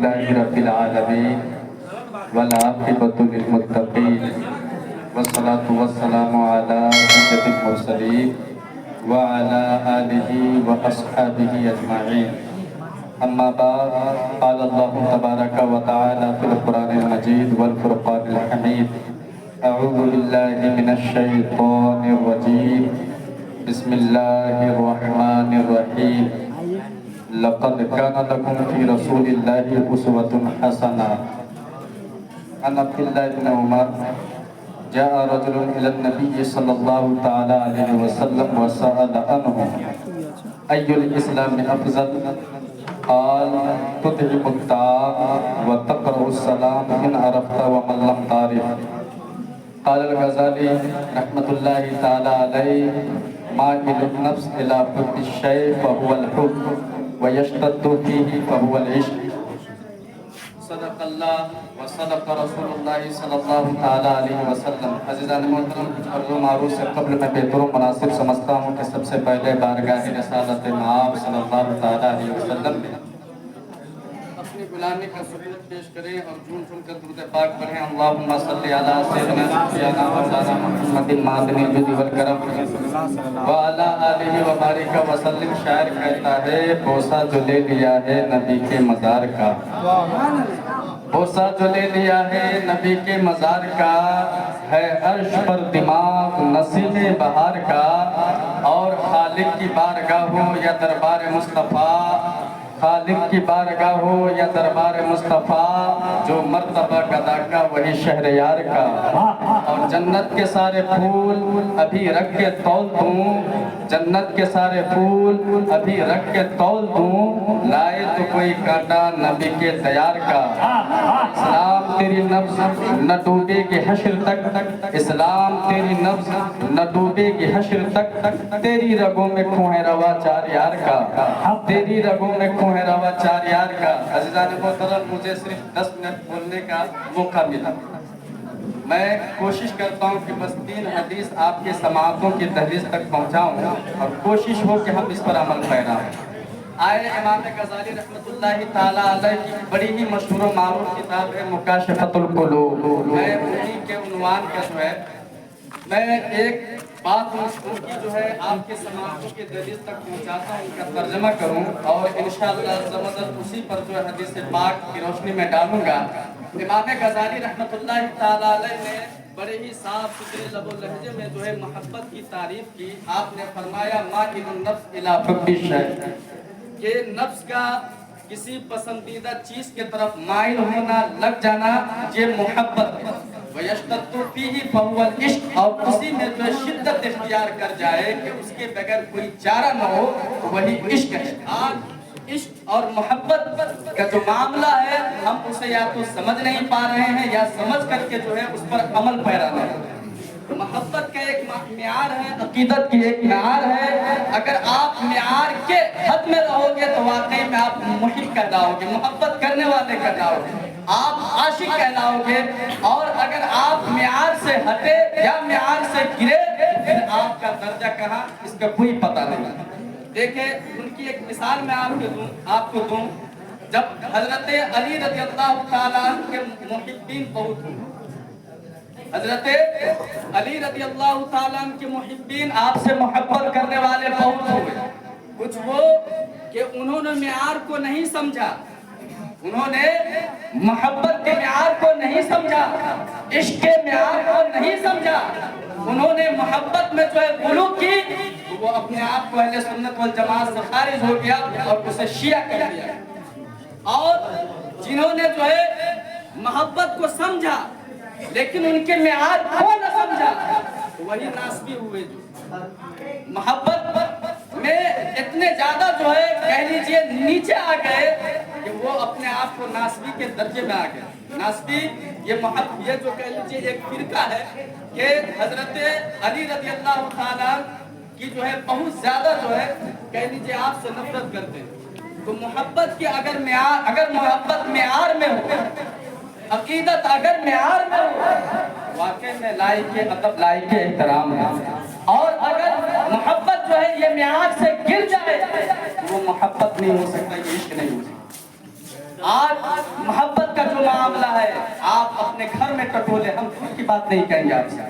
لله رب العالمين والعاقبة للمتقين والصلاة والسلام على سيد المرسلين وعلى آله وأصحابه أجمعين. أما بعد، قال الله تبارك وتعالى في القرآن المجيد والفرقان الحميد: أعوذ بالله من الشيطان الرجيم، بسم الله الرحمن الرحيم. لقد كان لكم في رسول الله أسوة حسنة. عن عبد الله بن عمر جاء رجل إلى النبي صلى الله تعالى عليه وسلم وسأل عنه: أي الإسلام أفضل؟ قال: تطعم الطعام وتقرأ السلام إن عرفت ومن لم تعرف. قال الغزالی رحمۃ اللہ تعالی علیہ: مائل النفس إلى حب الشيء فهو الحب ويشتد فيه فهو العشق. صدق اللہ وصدق رسول اللہ صلی اللہ تعالی علیہ وسلم. عزیزان محترم، کچھ عرض و معروض سے قبل میں بہتر و مناسب سمجھتا ہوں کہ سب سے پہلے بارگاہ رسالت مآب صلی اللہ تعالی علیہ وسلم میں اپنی غلامی کا ثبوت پیش کریں اور جھوم جھوم کر درود پاک پڑھیں. اللہم صلی علی سیدنا سیدنا مولانا محمد معدن الجود والکرم وعلی آلہ وبارک وسلم. شاعر کہتا ہے: بوسہ جو لے لیا ہے نبی کے مزار کا، بوسہ جو لے لیا ہے نبی کے مزار کا، ہے عرش پر دماغ نسیم بہار کا. اور خالق کی بارگاہ ہو یا دربار مصطفیٰ، خالق کی بارگاہ ہو یا دربار مصطفیٰ، جو مرتبہ گدا کا وہی شہریار کا. اور جنت کے سارے پھول ابھی رکھ کے تول دوں، جنت کے سارے پھول ابھی رکھ کے تول دوں، لائے تو کوئی کانٹا نبی کے تیار کا. اسلام تیری نبض نہ ڈوبے گی حشر تک، اسلام تیری نبض نہ ڈوبے گی حشر تک، تیری رگوں میں خون ہے روا چار یار کا، تیری رگوں میں خون ہے روا چار یار کا. عزیزان محترم، مجھے صرف 10 منٹ بولنے کا موقع ملا. میں کوشش کرتا ہوں کہ بس 3 حدیث آپ کے سماعتوں کی دہلیز تک پہنچاؤں اور کوشش ہو کہ ہم اس پر عمل پیرا ہوں. آئے امام غزالی رحمۃ اللہ تعالی علیہ کی بڑی ہی مشہور و معروف کتاب ہے مکاشفۃ القلوب. میں انہی کے عنوان کا جو ہے میں ایک بات ان کی جو ہے آپ کے سماعتوں کے دہلیز تک پہنچاتا ہوں، ان کا ترجمہ کروں اور انشاءاللہ زبردست اسی پر جو ہے حدیث پاک کی روشنی میں ڈالوں گا. امام غزالی رحمۃ اللہ تعالی علیہ نے بڑے ہی صاف ستھرے لب و لہجے میں جو ہے محبت کی تعریف کی. آپ نے فرمایا: مائل النفس الی حب الشیء، کہ نفس کا کسی پسندیدہ چیز کی طرف مائل ہونا، لگ جانا، یہ محبت ہے. وَيَشْتَدُّ فِيهِ فَهُوَ الْعِشْقُ، اور اسی میں جو شدت اختیار کر جائے کہ اس کے بغیر کوئی چارہ نہ ہو، وہی عشق ہے. آج عشق اور محبت کا جو معاملہ ہے، ہم اسے یا تو سمجھ نہیں پا رہے ہیں یا سمجھ کر کے جو ہے اس پر عمل پیرا نہیں. محبت کا ایک معیار ہے، عقیدت کی ایک معیار ہے. اگر آپ معیار کے حد میں رہو گے تو واقعی میں آپ محب کہلاؤ گے، محبت کرنے والے کہلاؤ گے، آپ عاشق کہلاؤ گے. اور اگر آپ معیار سے ہٹے یا معیار سے گرے پھر آپ کا درجہ کہاں، اس کا کوئی پتہ نہیں. دیکھیں ان کی ایک مثال میں آپ کو دوں. جب حضرت علی رضی اللہ تعالیٰ عنہ کے محبین بہت ہوئے، حضرت علی رضی اللہ تعالیٰ عنہ کے محبین آپ سے محبت کرنے والے بہت ہوئے. کچھ وہ کہ انہوں نے معیار کو نہیں سمجھا، انہوں نے محبت کے معیار کو نہیں سمجھا، عشق کے معیار کو نہیں سمجھا. انہوں نے محبت میں جو ہے غلو کی، وہ اپنے آپ کو اہل سنت والجماعت سے خارج ہو گیا اور اسے شیعہ کر دیا. اور جنہوں نے جو ہے محبت کو سمجھا لیکن ان کے معیار کو نہ سمجھا، وہی ناسبی ہوئے. جو محبت میں اتنے زیادہ جو ہے کہہ لیجئے نیچے آ گئے کہ وہ اپنے آپ کو ناسبی کے درجے میں آ گئے. ناسبی یہ جو کہہ لیجئے ایک فرقہ ہے کہ حضرت علی رضی اللہ تعالیٰ کی جو ہے بہت زیادہ جو ہے کہہ لیجئے آپ سے نفرت کرتے ہیں. تو محبت کی اگر محبت معیار میں ہو، عقیدت اگر معیار میں ہو، واقعی میں لائق ادب لائق احترام ہے. اور اگر محبت جو ہے یہ معیار سے گر جائے وہ محبت نہیں ہو سکتا، یہ عشق نہیں ہو سکتا. آج محبت کا جو معاملہ ہے، آپ اپنے گھر میں ٹٹولے، ہم دور کی بات نہیں کہیں گے آپ سے،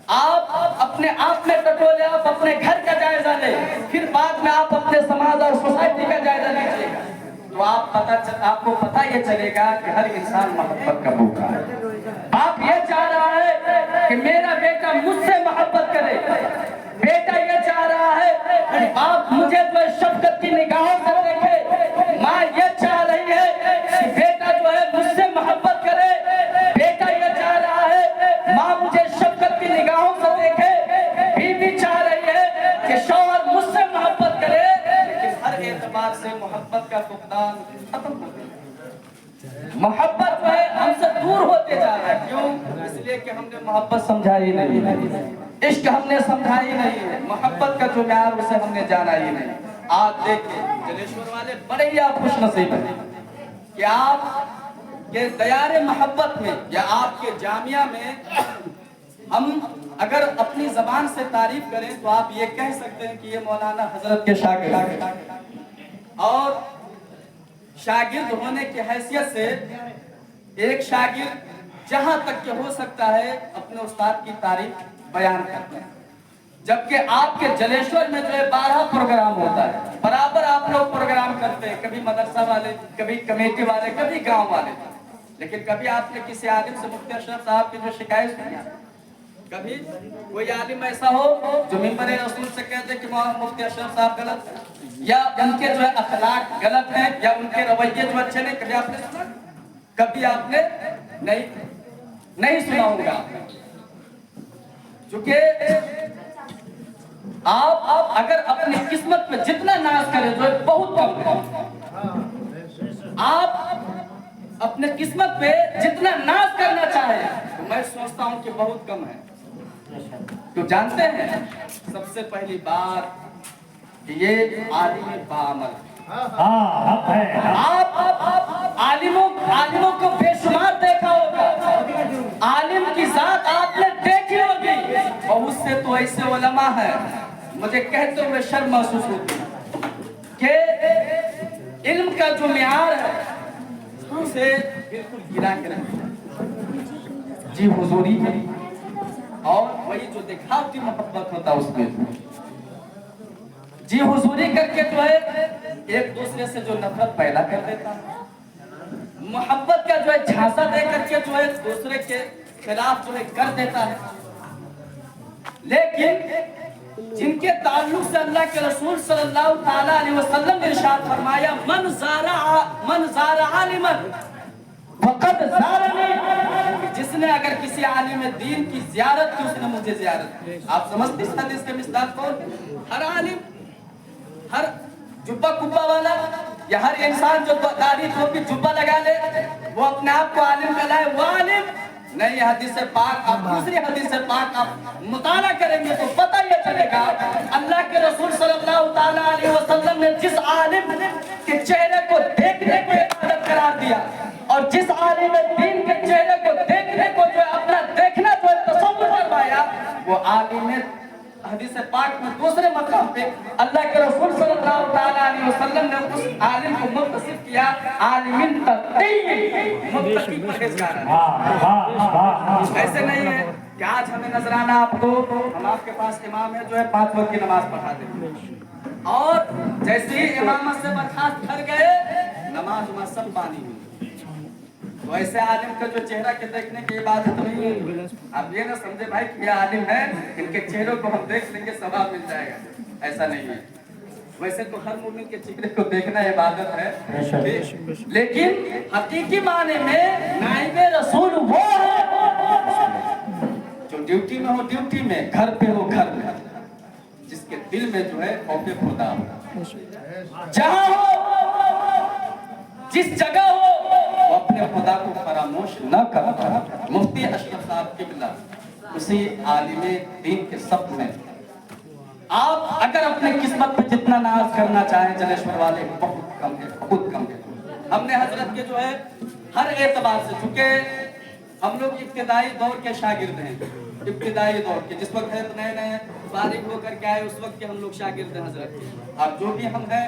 آپ اپنے آپ میں ٹٹولے، آپ اپنے گھر کا جائزہ لیں، پھر بعد میں آپ اپنے سماج اور سوسائٹی کا جائزہ لیجیے گا، تو آپ کو پتہ یہ چلے گا کہ ہر انسان محبت کا بھوکا ہے۔ آپ یہ چاہ رہا ہے کہ میرا بیٹا مجھ سے محبت کرے، بیٹا یہ چاہ رہا ہے کہ باپ مجھے تو شفقت کی نگاہوں سے دیکھے، ماں یہ چاہ رہی ہے کہ بیٹا جو ہے مجھ سے محبت کرے، بیٹا یہ چاہ رہا ہے ماں مجھے شفقت کی نگاہوں سے دیکھے، بیوی چاہ رہی ہے کہ شوہر مجھ سے محبت کرے، لیکن ہر اعتبار سے محبت کا فقدان ختم ہو گیا۔ محبت جو ہے ہم سے دور ہوتے جا رہا ہے، کیوں؟ اس لیے کہ ہم نے محبت سمجھائی نہیں، عشق ہم نے سمجھائی نہیں، محبت کا جو معیار اسے ہم نے جانا ہی نہیں۔ آج دیکھیں جلیشور والے بڑے ہی آپ خوش نصیب ہیں کہ آپ کے دیار محبت میں یا آپ کے جامعہ میں ہم اگر اپنی زبان سے تعریف کریں تو آپ یہ کہہ سکتے ہیں کہ یہ مولانا حضرت کے شاگرد ہیں، اور شاگرد ہونے کی حیثیت سے ایک شاگرد جہاں تک کہ ہو سکتا ہے اپنے استاد کی تعریف بیان کرتا ہے، جبکہ آپ کے جلیشور میں جو ہے 12 پروگرام ہوتا ہے، برابر آپ لوگ پروگرام کرتے ہیں، کبھی مدرسہ والے، کبھی کمیٹی والے، کبھی گاؤں والے، لیکن کبھی آپ نے کسی عالم سے مفتی اشرف صاحب کی جو شکایت سنی؟ کبھی کوئی عالم ایسا ہو جو ممبر رسول سے کہتے کہ مفتی اشرف صاحب غلط ہیں، یا ان کے جو ہے اخلاق غلط ہیں، یا ان کے رویے جو اچھے نہیں، کبھی آپ نے سنا؟ کبھی آپ نے نہیں سنا ہوگا، چونکہ آپ اگر اپنی قسمت میں جتنا ناز کریں جو بہت کم ہے، آپ اپنے قسمت پہ جتنا ناز کرنا چاہیں تو میں سوچتا ہوں کہ بہت کم ہے۔ تو جانتے ہیں سب سے پہلی بات کہ یہ عالم باعمل، آپ عالموں کو بے شمار دیکھا ہوگا، عالم کی ذات آپ نے دیکھی ہوگی، بہت سے تو ایسے علماء ہیں مجھے کہتے ہوئے شرم محسوس ہوتی ہے کہ علم کا جو معیار ہے اسے بالکل گرا کے رکھا، جی حضوری ہے، اور وہی جو دکھاوتی محبت ہوتا اس میں جی حضوری کر کے جو ہے ایک دوسرے سے جو نفرت پیدا کر دیتا ہے، محبت کا جو ہے جھانسا دے کر کے جو ہے دوسرے کے خلاف جو ہے کر دیتا ہے، لیکن جن کے تعلق سے اللہ کے رسول صلی اللہ تعالیٰ علیہ وسلم نے ارشاد فرمایا من زار عالما فقد زارنی، جس نے اگر کسی عالم دین کی زیارت کی اس نے مجھے زیارت کی۔ آپ سمجھتے اس حدیث کے مصداق کون؟ ہر عالم، ہر جبہ کبہ والا یا ہر انسان جو داڑھی ٹوپی جبہ لگا لے وہ اپنے آپ کو عالم کہلائے، وہ عالم نہیں۔ حدیث پاک آپ دوسری حدیث پاک آپ مطالعہ کریں گے تو پتہ یہ چلے گا اللہ کے رسول صلی اللہ تعالیٰ علیہ وسلم نے جس عالم کے چہرے کو دیکھنے کو عبادت قرار دیا اور جس عالم دین کے چہرے کو دیکھنے کو جو اپنا دیکھنا جو تصور فرمایا، وہ عالم حدیث پاک میں دوسرے مقام پہ اللہ کے رسول صلی اللہ تعالیٰ علیہ وسلم نے اس عالم کو متصف کیا عالم تقی، متقی پرہیزگار۔ ایسے نہیں ہے کہ آج ہمیں نظرانہ آپ کو، ہم آپ کے پاس امام ہے جو ہے 5 وقت کی نماز پڑھا دیں، اور جیسے ہی امامت سے برخاست کر گئے نماز سب پانی ہوئی، تو ایسے عالم کا جو چہرہ کے دیکھنے کی عبادت نہیں ہے۔ آپ یہ نہ سمجھے بھائی کہ یہ عالم ہے ان کے چہروں کو ہم دیکھ لیں گے ثواب مل جائے گا، ایسا نہیں ہے۔ ویسے تو ہر مومن کے چہرے کو دیکھنا عبادت ہے، لیکن حقیقی معنی میں نائب رسول وہ ہے جو ڈیوٹی میں ہو ڈیوٹی میں، گھر پہ ہو گھر میں، جس کے دل میں جو ہے خوف خدا ہو، جہاں ہو جس جگہ ہو وہ اپنے خدا کو فراموش نہ کرتا۔ مفتی اشرف صاحب قبلہ اسی عالم دین کے سب میں آپ اگر اپنے قسمت پہ جتنا ناز کرنا چاہیں جلیشور والے بہت کم ہے، بہت کم ہے۔ ہم نے حضرت کے جو ہے ہر اعتبار سے، چونکہ ہم لوگ ابتدائی دور کے شاگرد ہیں، ابتدائی دور کے، جس وقت نئے نئے فارغ ہو کر کے آئے اس وقت کے ہم لوگ شاگرد ہیں حضرت کے، اور جو بھی ہم ہیں